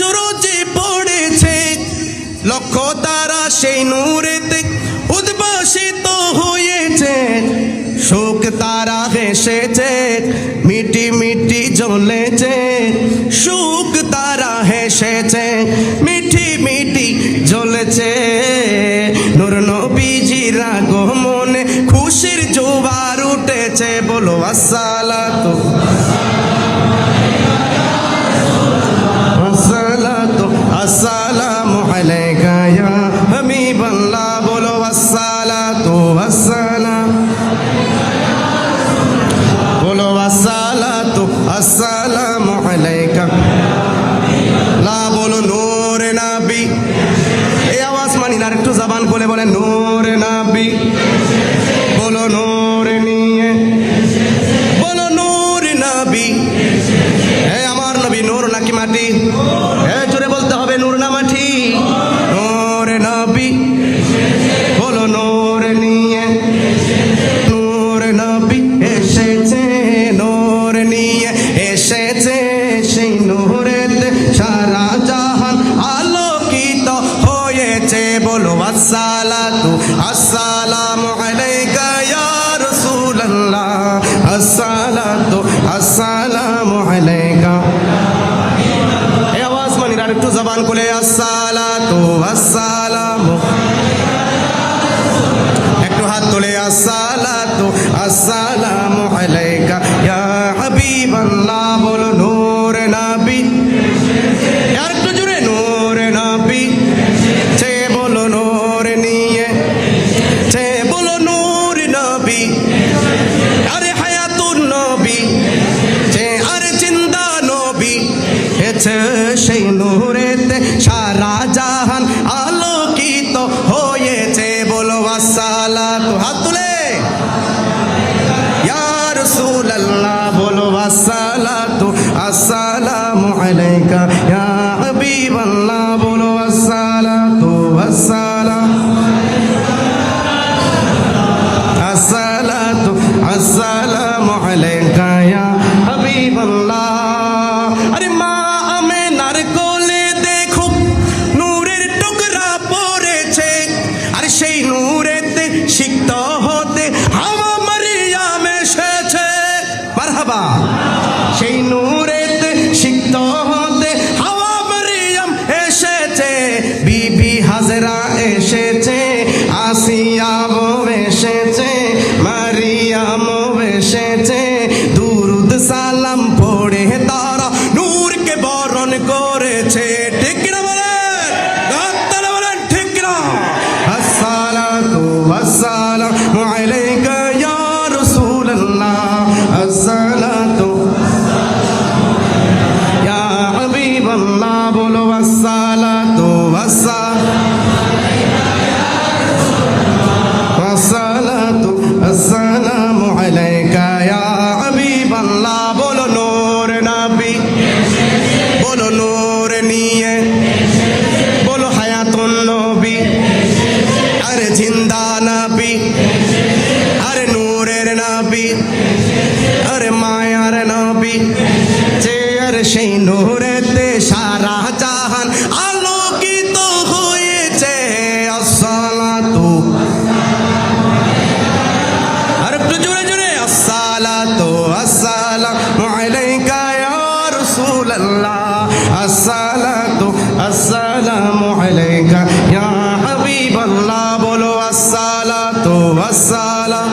সূরজে পড়েছে, লক্ষ তারা সেই নূরেতে উদ্ভাসিত হয়েছে। শোক তারা হেসেছে, মিটি মিটি জ্বলেছে। শোক তারা হেসেছে, মিটি মিটি জ্বলেছে। নূর নবীজির আগমনে খুশির জোয়ার উঠেছে। বলো আসসালাতু আসসালাতু আসসালামু আলাইকা ইয়া হাবিবাল্লাহ। বলো আসসালাতু আসসালাম, বলো আসসালাতু আসসালামু আলাইকা লা। বলো নূর নবী, এই আওয়াজ মানি না, একটু জবান খুলে বলে নূর নবী। বলো নূর নিয়ে, বলো নূর নবী। এই আমার নবী নূর নাকি মাটি? জোরে বলতে হবে, নূর না মাটি? নূর নবী, বলো নূর নিয়ে। নূর নবী এসেছে, নূর নিয়ে এসেছে। সেই নূরেতে সারা জাহান আলোকিত হয়েছে। বলো আসসালাতু আসসালামু আলাইকা ইয়া রাসূলুল্লাহ। আসসালাতু আসসালামু আলাইকা। এই আওয়াজ মানি আর একটু জবান খুলে আসসালাতু আসসালামু, একটু হাত তুলে আসসালাতু আসসালামু আলাইকা ইয়া হাবিবাল্লাহ। বলো নূর নবী, আর একটু জোরে নূর নবী। চে বলো নূর নিয়ে, চে বলো নূর নবী। আরে হায়াতুন নবী, চে আরে জিন্দা নবী। এছে সেই নূরেতে সারা জাহান আলোকিত হয়েছে। বলো আসসালাতু, হাত তুলে ইয়া রাসূলুল্লাহ। বলো আসসালাতু আসসালামু আলাইকা ইয়া হাবিবাল্লাহ। বলো আসসালাতু আসসালাম, আসসালাতু আসসালামু আলাইকা ইয়া হাবিবাল্লাহ। আরে মা আমেনার কোলে দেখো নূরের টুকরা পড়েছে। আর সেই নূরেতে সিক্ত হতে হাওয়া মারিয়াম এসেছে। মারহাবা। সেই নূরেতে সিক্ত হতে হাওয়া মারিয়াম এসেছে। বিবি হাজরা এসেছে, আসিয়াও এসেছে, মারিয়ামও এসেছে। দুরুদ সালাম পড়ে তারা নূরকে বরণ করেছে। ঠিক কিনা বলেন? গাত্তারা বলেন ঠিক কিনা? আসসালাতু আসসালামু আলাইকা ইয়া রাসূলুল্লাহ। আসসালাতু ইয়া হাবিবাল্লাহ। বলো আসসালাতু আসসালাতু আসসালামু আলাইকা ইয়া হাবিবাল্লাহ। বলো নূর নবী, বলো নূর নিয়ে, বলো হায়াতুন নবী। আরে জিন্দা নবী, আরে নূরের নবী, আরে মায়ার নবী। যে আর সেই নূরেতে সারা জাহান আলোকিত হয়েছে। আসসালাতু, আর একটু জোরে জোরে আসসালাতু আসসালামু আলাইকা ইয়া রাসূলুল্লাহ। আসসালাতু আসসালামু আলাইকা ইয়া হাবিবাল্লাহ। বলো আসসালাতু আসসালাম,